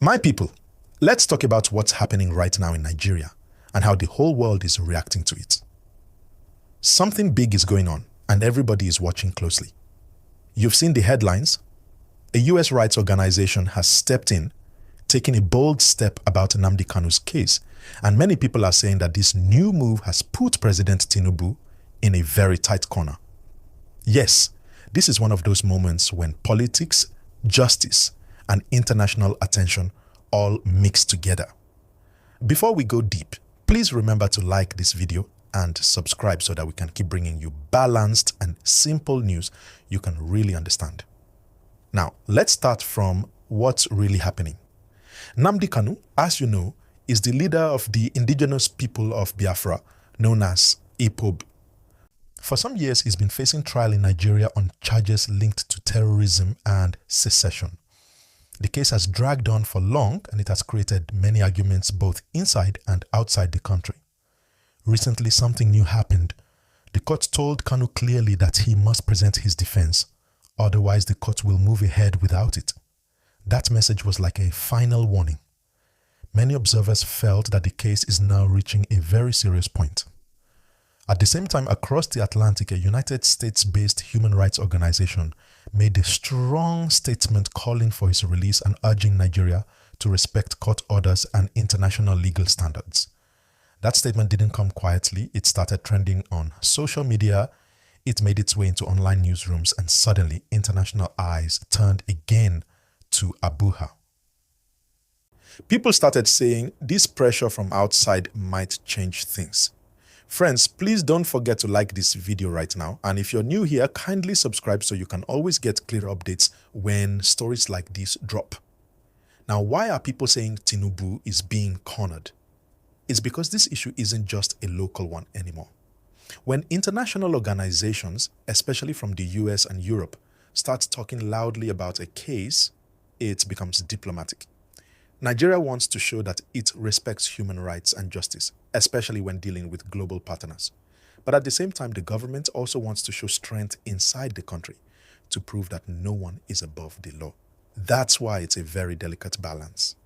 My people, let's talk about what's happening right now in Nigeria and how the whole world is reacting to it. Something big is going on and everybody is watching closely. You've seen the headlines. A US rights organization has stepped in, taking a bold step about Nnamdi Kanu's case, and many people are saying that this new move has put President Tinubu in a very tight corner. Yes, this is one of those moments when politics, justice, and international attention all mix together. Before we go deep, please remember to like this video and subscribe so that we can keep bringing you balanced and simple news you can really understand. Now, let's start from what's really happening. Nnamdi Kanu, as you know, is the leader of the indigenous people of Biafra, known as IPOB. For some years, he's been facing trial in Nigeria on charges linked to terrorism and secession. The case has dragged on for long and it has created many arguments both inside and outside the country. Recently, something new happened. The court told Kanu clearly that he must present his defense, otherwise the court will move ahead without it. That message was like a final warning. Many observers felt that the case is now reaching a very serious point. At the same time, across the Atlantic, a United States-based human rights organization made a strong statement calling for his release and urging Nigeria to respect court orders and international legal standards. That statement didn't come quietly. It started trending on social media. It made its way into online newsrooms, and suddenly international eyes turned again to Abuja. People started saying this pressure from outside might change things. Friends, please don't forget to like this video right now, and if you're new here, kindly subscribe so you can always get clear updates when stories like this drop. Now, why are people saying Tinubu is being cornered? It's because this issue isn't just a local one anymore. When international organizations, especially from the US and Europe, start talking loudly about a case, it becomes diplomatic. Nigeria wants to show that it respects human rights and justice, especially when dealing with global partners. But at the same time, the government also wants to show strength inside the country to prove that no one is above the law. That's why it's a very delicate balance.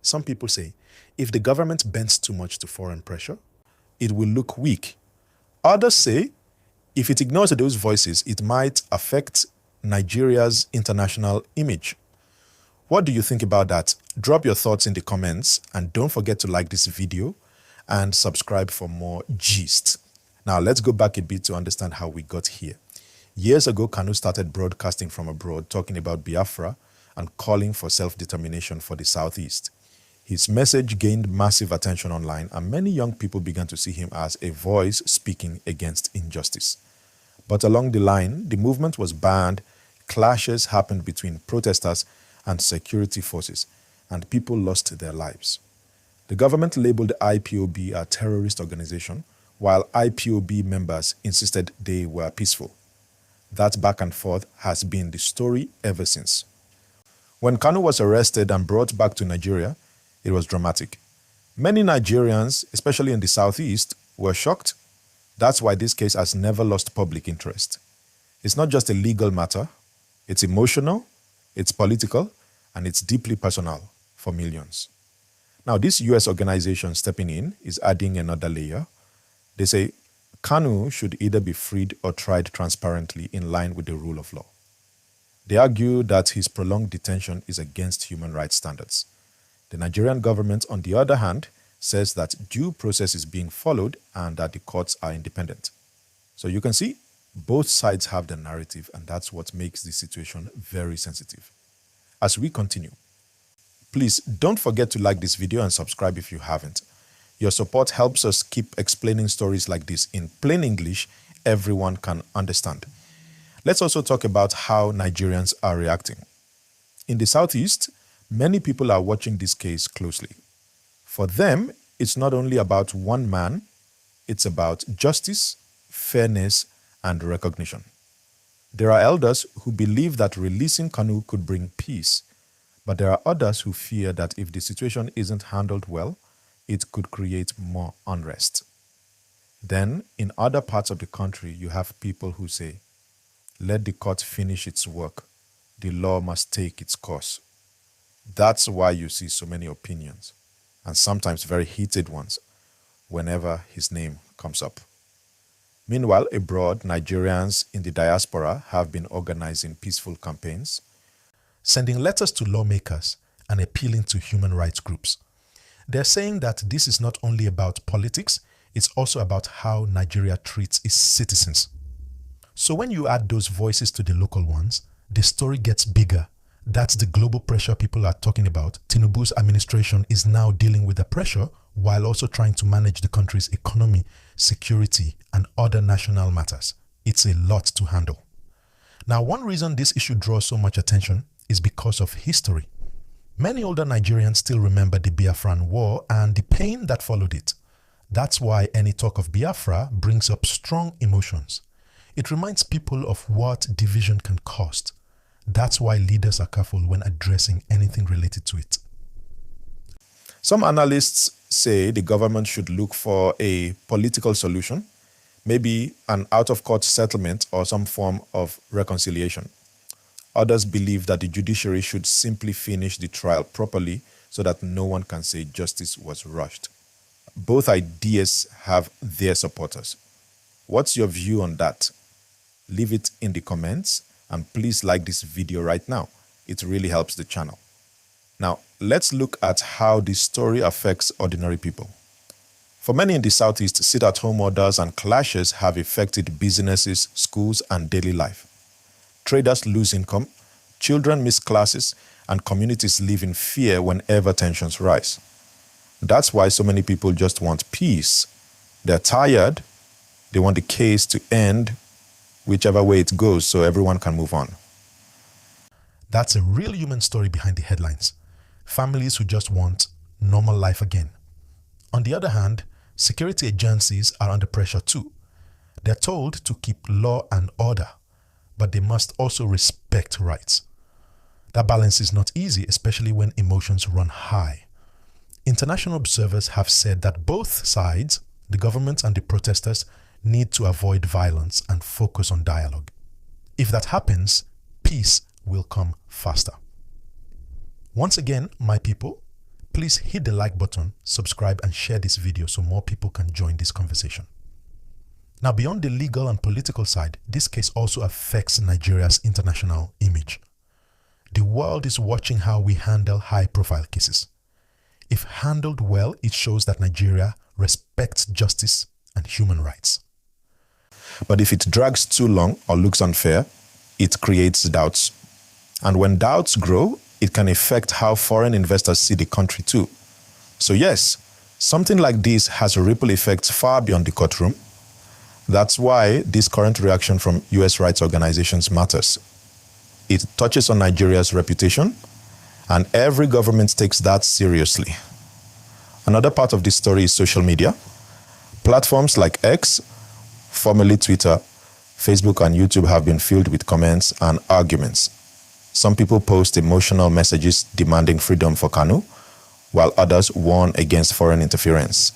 Some people say, if the government bends too much to foreign pressure, it will look weak. Others say, if it ignores those voices, it might affect Nigeria's international image. What do you think about that? Drop your thoughts in the comments and don't forget to like this video and subscribe for more gist. Now let's go back a bit to understand how we got here. Years ago, Kanu started broadcasting from abroad, talking about Biafra and calling for self-determination for the Southeast. His message gained massive attention online and many young people began to see him as a voice speaking against injustice. But along the line, the movement was banned, clashes happened between protesters and security forces, and people lost their lives. The government labeled IPOB a terrorist organization, while IPOB members insisted they were peaceful. That back and forth has been the story ever since. When Kanu was arrested and brought back to Nigeria, it was dramatic. Many Nigerians, especially in the Southeast, were shocked. That's why this case has never lost public interest. It's not just a legal matter, it's emotional, it's political, and it's deeply personal for millions. Now, this US organization stepping in is adding another layer. They say Kanu should either be freed or tried transparently in line with the rule of law. They argue that his prolonged detention is against human rights standards. The Nigerian government, on the other hand, says that due process is being followed and that the courts are independent. So you can see both sides have the narrative, and that's what makes the situation very sensitive. As we continue, please don't forget to like this video and subscribe if you haven't. Your support helps us keep explaining stories like this in plain English everyone can understand. Let's also talk about how Nigerians are reacting. In the Southeast, many people are watching this case closely. For them, it's not only about one man, it's about justice, fairness, and recognition. There are elders who believe that releasing Kanu could bring peace, but there are others who fear that if the situation isn't handled well, it could create more unrest. Then, in other parts of the country, you have people who say, let the court finish its work. The law must take its course. That's why you see so many opinions, and sometimes very heated ones, whenever his name comes up. Meanwhile, abroad, Nigerians in the diaspora have been organizing peaceful campaigns, sending letters to lawmakers, and appealing to human rights groups. They're saying that this is not only about politics, it's also about how Nigeria treats its citizens. So when you add those voices to the local ones, the story gets bigger. That's the global pressure people are talking about. Tinubu's administration is now dealing with the pressure while also trying to manage the country's economy, security, and other national matters. It's a lot to handle. Now, one reason this issue draws so much attention is because of history. Many older Nigerians still remember the Biafran War and the pain that followed it. That's why any talk of Biafra brings up strong emotions. It reminds people of what division can cost. That's why leaders are careful when addressing anything related to it. Some analysts say the government should look for a political solution, maybe an out-of-court settlement or some form of reconciliation. Others believe that the judiciary should simply finish the trial properly so that no one can say justice was rushed. Both ideas have their supporters. What's your view on that? Leave it in the comments, and please like this video right now. It really helps the channel. Now, let's look at how this story affects ordinary people. For many in the Southeast, sit-at-home orders and clashes have affected businesses, schools, and daily life. Traders lose income, children miss classes, and communities live in fear whenever tensions rise. That's why so many people just want peace. They're tired. They want the case to end whichever way it goes so everyone can move on. That's a real human story behind the headlines. Families who just want normal life again. On the other hand, security agencies are under pressure too. They're told to keep law and order, but they must also respect rights. That balance is not easy, especially when emotions run high. International observers have said that both sides, the government and the protesters, need to avoid violence and focus on dialogue. If that happens, peace will come faster. Once again, my people, please hit the like button, subscribe, and share this video so more people can join this conversation. Now, beyond the legal and political side, this case also affects Nigeria's international image. The world is watching how we handle high-profile cases. If handled well, it shows that Nigeria respects justice and human rights. But if it drags too long or looks unfair, it creates doubts. And when doubts grow, it can affect how foreign investors see the country too. So yes, something like this has ripple effects far beyond the courtroom. That's why this current reaction from US rights organizations matters. It touches on Nigeria's reputation, and every government takes that seriously. Another part of this story is social media. Platforms like X, formerly Twitter, Facebook, and YouTube have been filled with comments and arguments. Some people post emotional messages demanding freedom for Kanu, while others warn against foreign interference.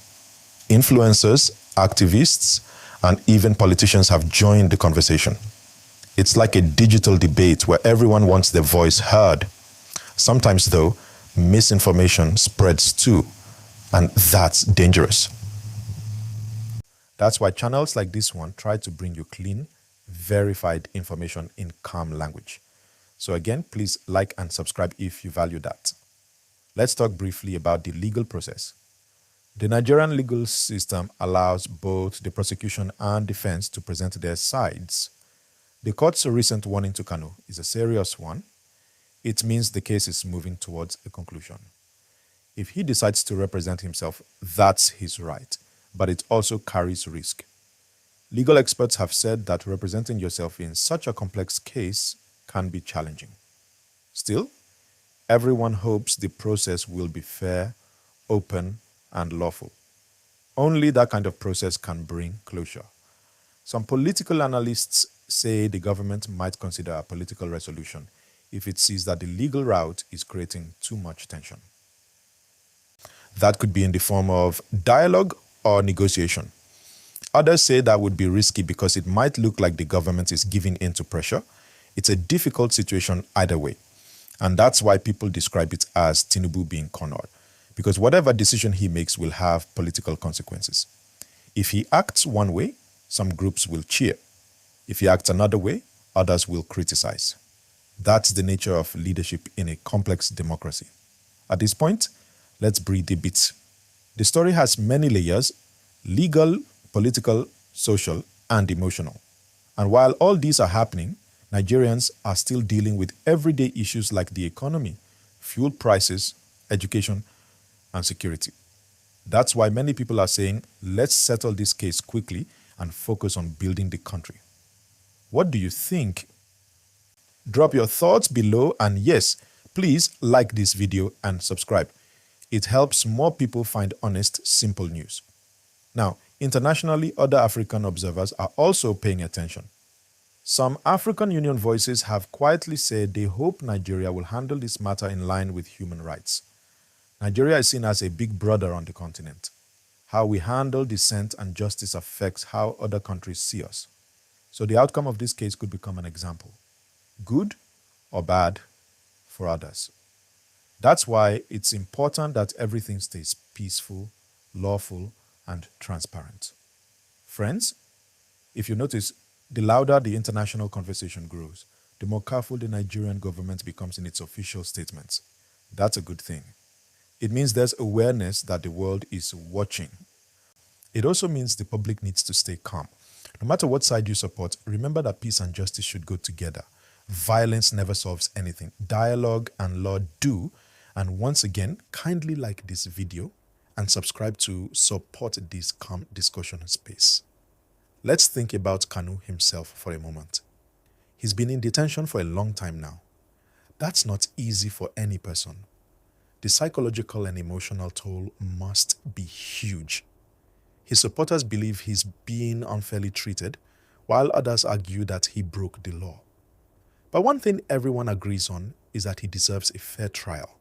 Influencers, activists, and even politicians have joined the conversation. It's like a digital debate where everyone wants their voice heard. Sometimes, though, misinformation spreads too, and that's dangerous. That's why channels like this one try to bring you clean, verified information in calm language. So again, please like and subscribe if you value that. Let's talk briefly about the legal process. The Nigerian legal system allows both the prosecution and defense to present their sides. The court's recent warning to Kanu is a serious one. It means the case is moving towards a conclusion. If he decides to represent himself, that's his right, but it also carries risk. Legal experts have said that representing yourself in such a complex case can be challenging. Still, everyone hopes the process will be fair, open, and lawful. Only that kind of process can bring closure. Some political analysts say the government might consider a political resolution if it sees that the legal route is creating too much tension. That could be in the form of dialogue or negotiation. Others say that would be risky because it might look like the government is giving in to pressure. It's a difficult situation either way. And that's why people describe it as Tinubu being cornered, because whatever decision he makes will have political consequences. If he acts one way, some groups will cheer. If he acts another way, others will criticize. That's the nature of leadership in a complex democracy. At this point, let's breathe a bit. The story has many layers: legal, political, social, and emotional. And while all these are happening, Nigerians are still dealing with everyday issues like the economy, fuel prices, education, and security. That's why many people are saying, let's settle this case quickly and focus on building the country. What do you think? Drop your thoughts below, and yes, please like this video and subscribe. It helps more people find honest, simple news. Now, internationally, other African observers are also paying attention. Some African Union voices have quietly said they hope Nigeria will handle this matter in line with human rights. Nigeria is seen as a big brother on the continent. How we handle dissent and justice affects how other countries see us. So the outcome of this case could become an example, good or bad, for others. That's why it's important that everything stays peaceful, lawful, and transparent. Friends, if you notice, the louder the international conversation grows, the more careful the Nigerian government becomes in its official statements. That's a good thing. It means there's awareness that the world is watching. It also means the public needs to stay calm. No matter what side you support, remember that peace and justice should go together. Violence never solves anything. Dialogue and law do. And once again, kindly like this video and subscribe to support this calm discussion space. Let's think about Kanu himself for a moment. He's been in detention for a long time now. That's not easy for any person. The psychological and emotional toll must be huge. His supporters believe he's being unfairly treated, while others argue that he broke the law. But one thing everyone agrees on is that he deserves a fair trial.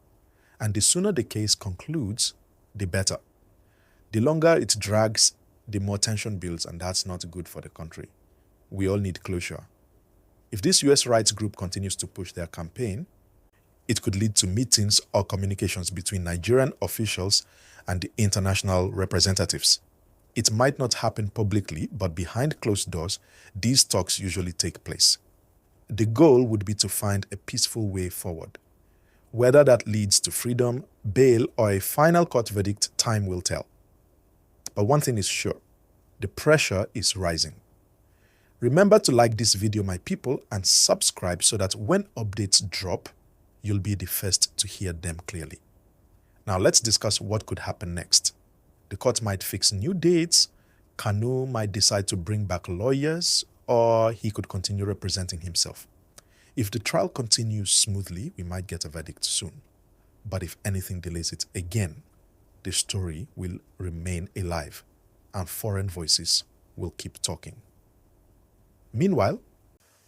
And the sooner the case concludes, the better. The longer it drags, the more tension builds, and that's not good for the country. We all need closure. If this US rights group continues to push their campaign, it could lead to meetings or communications between Nigerian officials and the international representatives. It might not happen publicly, but behind closed doors, these talks usually take place. The goal would be to find a peaceful way forward. Whether that leads to freedom, bail, or a final court verdict, time will tell. But one thing is sure, the pressure is rising. Remember to like this video, my people, and subscribe so that when updates drop, you'll be the first to hear them clearly. Now let's discuss what could happen next. The court might fix new dates, Kanu might decide to bring back lawyers, or he could continue representing himself. If the trial continues smoothly, we might get a verdict soon. But if anything delays it again, the story will remain alive and foreign voices will keep talking. Meanwhile,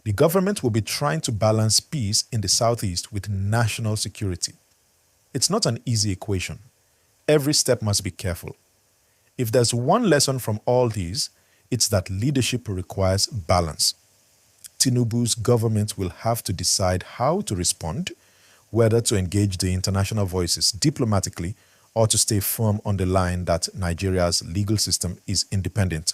the government will be trying to balance peace in the southeast with national security. It's not an easy equation. Every step must be careful. If there's one lesson from all these, it's that leadership requires balance. Tinubu's government will have to decide how to respond, whether to engage the international voices diplomatically or to stay firm on the line that Nigeria's legal system is independent.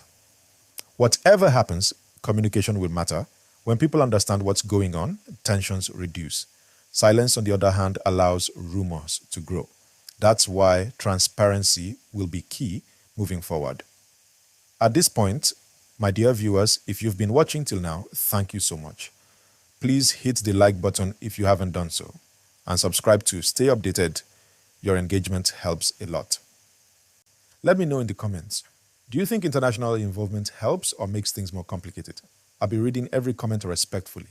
Whatever happens, communication will matter. When people understand what's going on, tensions reduce. Silence, on the other hand, allows rumors to grow. That's why transparency will be key moving forward. At this point, my dear viewers, if you've been watching till now, thank you so much. Please hit the like button if you haven't done so, and subscribe to stay updated. Your engagement helps a lot. Let me know in the comments. Do you think international involvement helps or makes things more complicated? I'll be reading every comment respectfully.